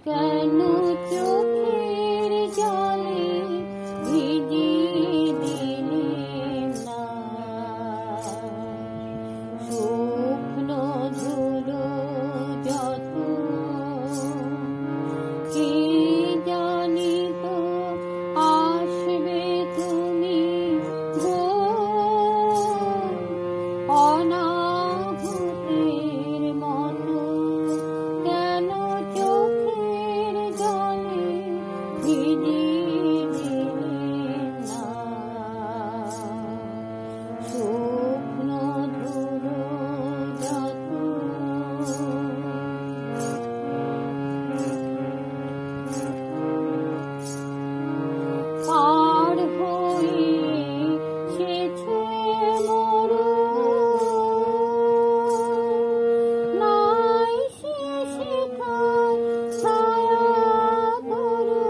কেন চোখের জলে ভিজিয়ে দিলে না শুকনো ধুলো যত কে জানি তো আসবে তুমি গো অনাহুতির মতো কেন চোখের জলে ভিজিয়ে দিলে না শুকনো ধুলো যত পার হয়ে সেছে নাই সে শেখায় ছায়া ধরো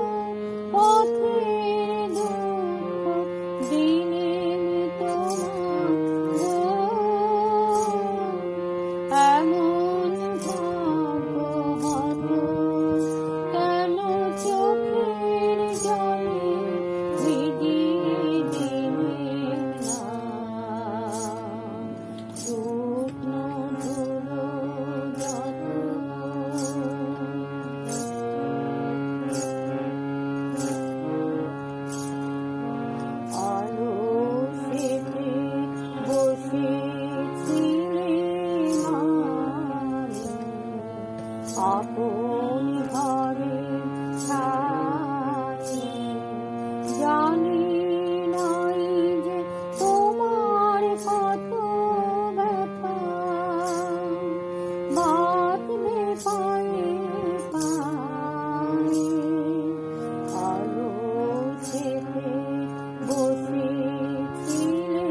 পথের দুঃখ দিনে তোমার এমন ভাগ্য হতো কেন চোখের জলে ভিজিয়ে দিলে না শুকনো ধুলো যত আলো সেতে বসেছিলে আপন ঘরে জানি নাই যে তোমার কত ব্যথা বাঁধবে পায়ে পায়ে আলো সেতে বসেছিলে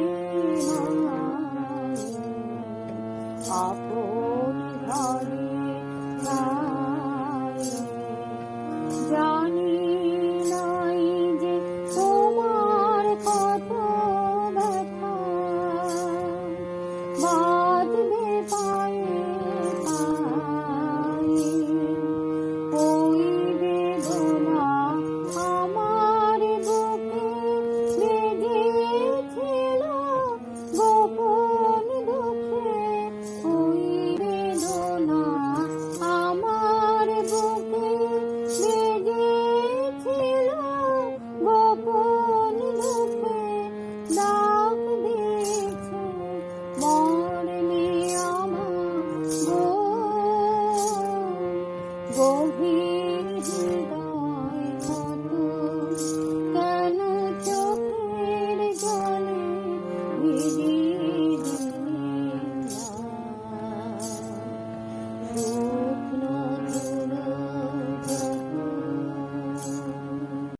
আপন ঘরে জানি নাই যে তোমার কত ব্যথা বাঁধবে পায়ে পায়ে ওই বেদনা আমার বুকে বেজেছিল গোপন দুঃখে ওই বেদনা আমার বুকে বেজেছিল গোপন দুঃখে ডাক দিয়েছে মরণে আমার গভীর হৃদয়